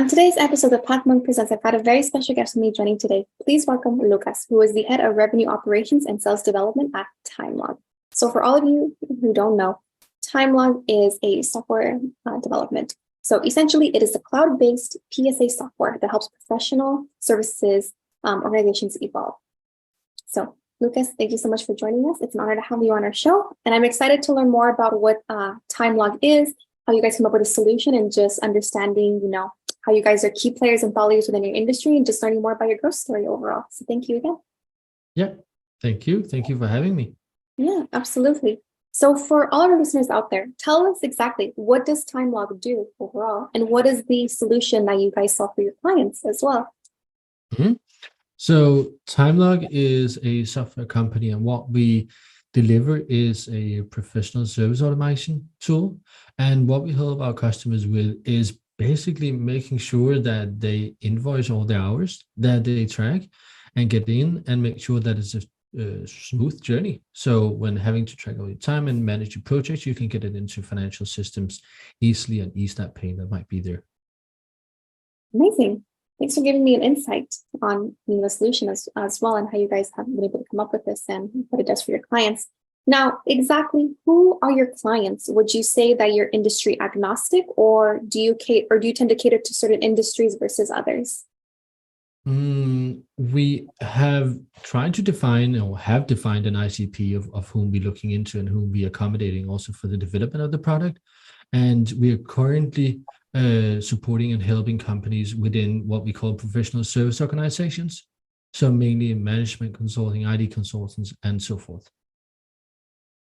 On today's episode of Pathmonk Presents, I've got a very special guest with me joining today. Please welcome Lucaas, who is the head of revenue operations and sales development at TimeLog. So for all of you who don't know, TimeLog is a software development. So essentially, it is a cloud-based PSA software that helps professional services organizations evolve. So Lucaas, thank you so much for joining us. It's an honor to have you on our show. And I'm excited to learn more about what TimeLog is, how you guys come up with a solution, and just understanding, how you guys are key players and thought leaders within your industry, and just learning more about your growth story overall. So thank you again. Yeah, thank you. Thank you for having me. Yeah, absolutely. So for all our listeners out there, tell us exactly, what does TimeLog do overall? And what is the solution that you guys solve for your clients as well? Mm-hmm. So TimeLog is a software company, and what we deliver is a professional service automation tool. And what we help our customers with is basically making sure that they invoice all the hours that they track and get in, and make sure that it's a smooth journey. So when having to track all your time and manage your projects, you can get it into financial systems easily and ease that pain that might be there. Amazing. Thanks for giving me an insight on the solution as well, and how you guys have been able to come up with this and what it does for your clients. Now, exactly who are your clients? Would you say that you're industry agnostic, or do you tend to cater to certain industries versus others? We have tried to define, or have defined, an ICP of whom we're looking into and whom we're accommodating also for the development of the product. And we are currently supporting and helping companies within what we call professional service organizations. So mainly in management consulting, IT consultants, and so forth.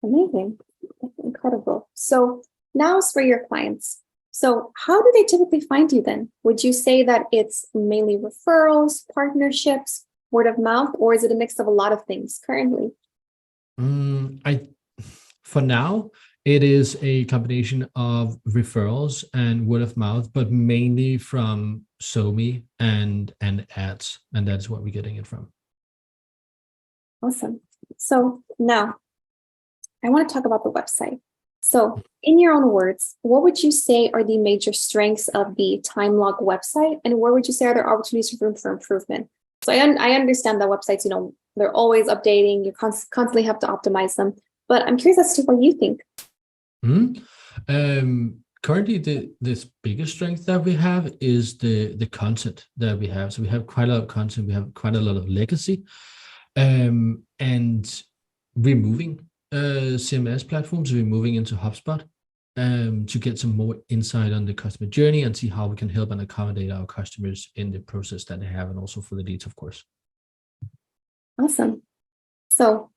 Amazing. That's incredible. So now as for your clients, so how do they typically find you then? Would you say that it's mainly referrals, partnerships, word of mouth, or is it a mix of a lot of things currently? For now, it is a combination of referrals and word of mouth, but mainly from SoMe and ads, and that's what we're getting it from. Awesome. So now I want to talk about the website. So in your own words, what would you say are the major strengths of the TimeLog website, and where would you say are there opportunities for improvement? So I understand that websites, they're always updating, you constantly have to optimize them, but I'm curious as to what you think. Currently, this biggest strength that we have is the content that we have. So we have quite a lot of content, we have quite a lot of legacy, and we're moving CMS platforms. We're moving into HubSpot to get some more insight on the customer journey and see how we can help and accommodate our customers in the process that they have, and also for the leads, of course. Awesome. So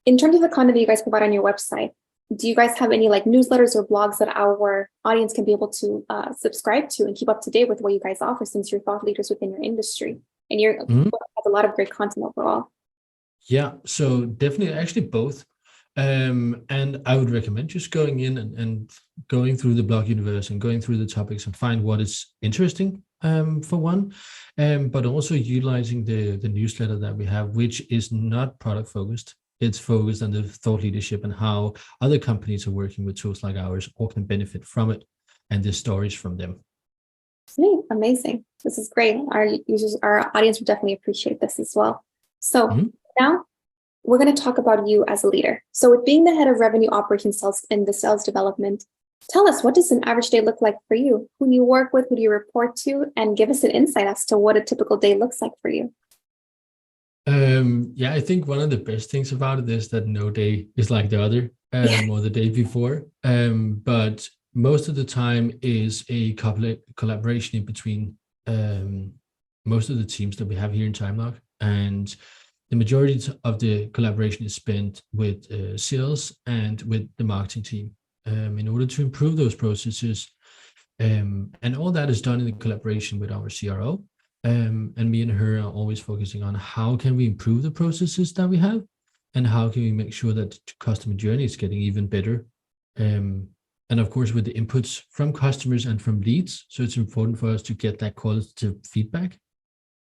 in terms of the content that you guys provide on your website, do you guys have any newsletters or blogs that our audience can be able to subscribe to and keep up to date with what you guys offer, since you're thought leaders within your industry and you have a lot of great content overall? Yeah, so definitely, actually both. And I would recommend just going in and going through the blog universe and going through the topics and find what is interesting for one, but also utilizing the newsletter that we have, which is not product focused. It's focused on the thought leadership and how other companies are working with tools like ours or can benefit from it, and the stories from them. Sweet, amazing. This is great. Our audience would definitely appreciate this as well. So now we're going to talk about you as a leader. So with being the head of revenue operations sales and the sales development, tell us, what does an average day look like for you? Who do you work with? Who do you report to? And give us an insight as to what a typical day looks like for you. I think one of the best things about it is that no day is like the other, or the day before. But most of the time is a collaboration in between most of the teams that we have here in TimeLog, and the majority of the collaboration is spent with sales and with the marketing team in order to improve those processes. And all that is done in collaboration with our CRO. And me and her are always focusing on how can we improve the processes that we have, and how can we make sure that the customer journey is getting even better. And of course, with the inputs from customers and from leads. So it's important for us to get that qualitative feedback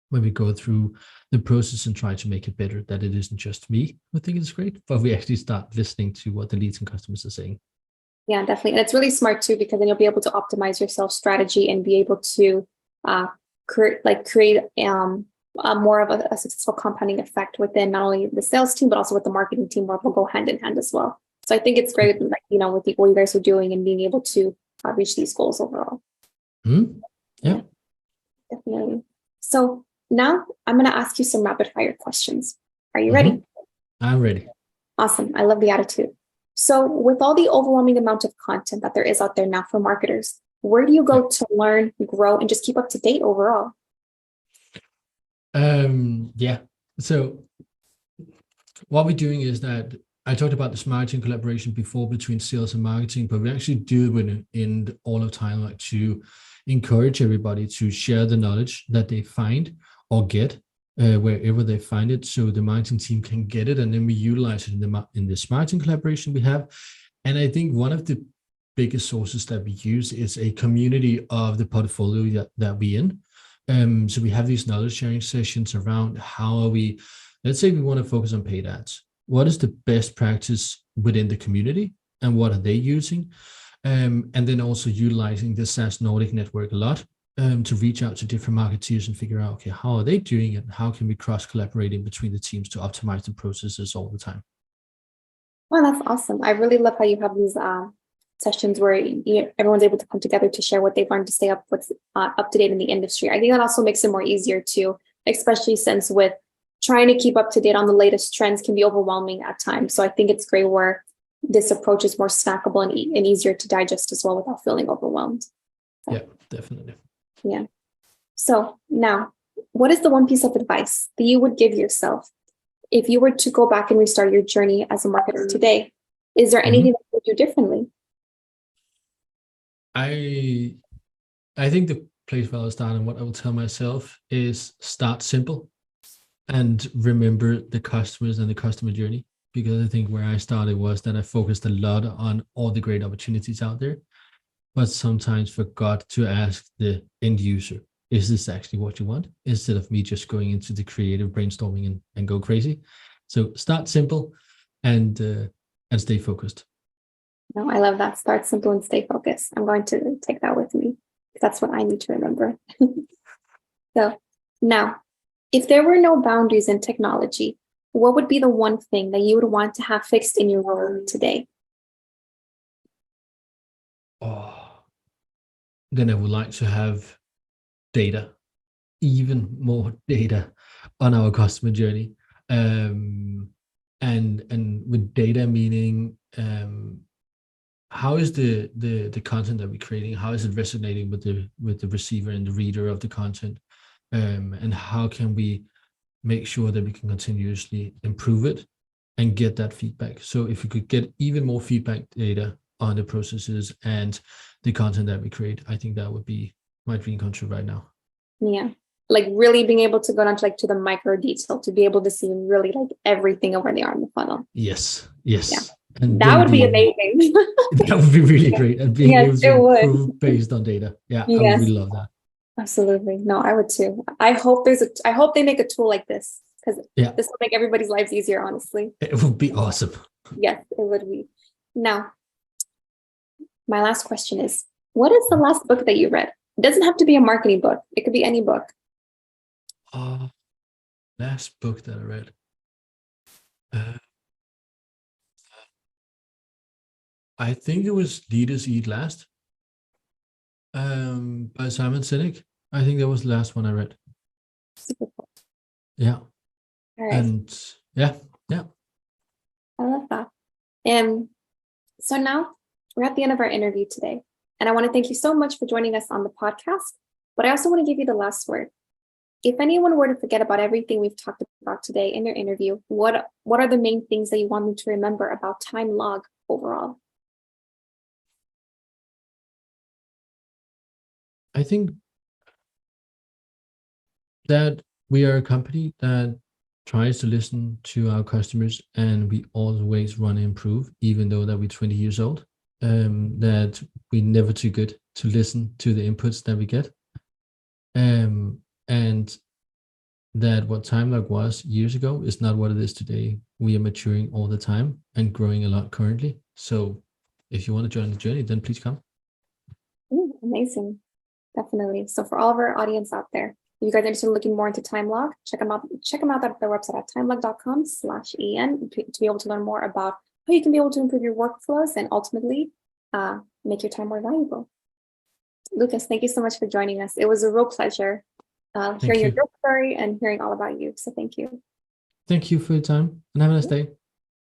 when we go through the process and try to make it better, that it isn't just me who think it's great, but we actually start listening to what the leads and customers are saying. Yeah, definitely. And it's really smart too, because then you'll be able to optimize your sales strategy and be able to create more of a successful compounding effect within not only the sales team, but also with the marketing team, where we'll go hand in hand as well. So I think it's great, like, with what you guys are doing and being able to reach these goals overall. Yeah, definitely. So now I'm going to ask you some rapid fire questions. Are you ready? I'm ready. Awesome. I love the attitude. So with all the overwhelming amount of content that there is out there now for marketers, where do you go to learn, grow, and just keep up to date overall? Yeah. So what we're doing is that I talked about this marketing collaboration before between sales and marketing, but we actually do it in all of TimeLog to encourage everybody to share the knowledge that they find or get wherever they find it, so the marketing team can get it, and then we utilize it in this marketing collaboration we have. And I think one of the biggest sources that we use is a community of the portfolio that we in. So we have these knowledge sharing sessions around how are we, let's say we want to focus on paid ads. What is the best practice within the community and what are they using? And then also utilizing the SaaS Nordic network a lot to reach out to different marketeers and figure out, okay, how are they doing it? How can we cross collaborating between the teams to optimize the processes all the time? Well, that's awesome. I really love how you have these sessions where everyone's able to come together to share what they've learned to stay up to date in the industry. I think that also makes it more easier too, especially since with trying to keep up to date on the latest trends can be overwhelming at times. So I think it's great where this approach is more snackable and easier to digest as well without feeling overwhelmed. So, yeah, definitely. Yeah. So now, what is the one piece of advice that you would give yourself if you were to go back and restart your journey as a marketer today? Is there anything that you would do differently? I think the place where I'll start and what I will tell myself is start simple and remember the customers and the customer journey. Because I think where I started was that I focused a lot on all the great opportunities out there, but sometimes forgot to ask the end user, is this actually what you want? Instead of me just going into the creative brainstorming and go crazy. So start simple and stay focused. No, I love that. Start simple and stay focused. I'm going to take that with me. That's what I need to remember. So now, if there were no boundaries in technology, what would be the one thing that you would want to have fixed in your role today? Then I would like to have data, even more data on our customer journey. And with data meaning how is the content that we're creating, how is it resonating with the receiver and the reader of the content, and how can we make sure that we can continuously improve it and get that feedback. So if we could get even more feedback data on the processes and the content that we create, I think that would be my dream come true right now. Yeah, like really being able to go down to the micro detail to be able to see really like everything over there in the funnel. Yes. Yeah. And that would be amazing. That would be really great. And being Yes, able to improve based on data. Yeah, yes. I would really love that. Absolutely. No, I would too. I hope they make a tool like this, because this will make everybody's lives easier, honestly. It would be awesome. Yes, it would be. Now, my last question is, what is the last book that you read? It doesn't have to be a marketing book. It could be any book. Last book that I read. I think it was Leaders Eat Last by Simon Sinek. I think that was the last one I read. Super cool. Yeah. All right. And yeah. I love that. And so now we're at the end of our interview today. And I want to thank you so much for joining us on the podcast. But I also want to give you the last word. If anyone were to forget about everything we've talked about today in their interview, what are the main things that you want them to remember about TimeLog overall? I think that we are a company that tries to listen to our customers, and we always want to improve, even though that we're 20 years old. That we're never too good to listen to the inputs that we get. And that what TimeLog was years ago is not what it is today. We are maturing all the time and growing a lot currently. So if you want to join the journey, then please come. Amazing. Definitely. So for all of our audience out there, if you guys are interested in looking more into TimeLog, check them out at their website at timelog.com/en to be able to learn more about how you can be able to improve your workflows and ultimately make your time more valuable. Lucaas, thank you so much for joining us. It was a real pleasure hearing your you. story and hearing all about you. So thank you. Thank you for your time and have a nice day.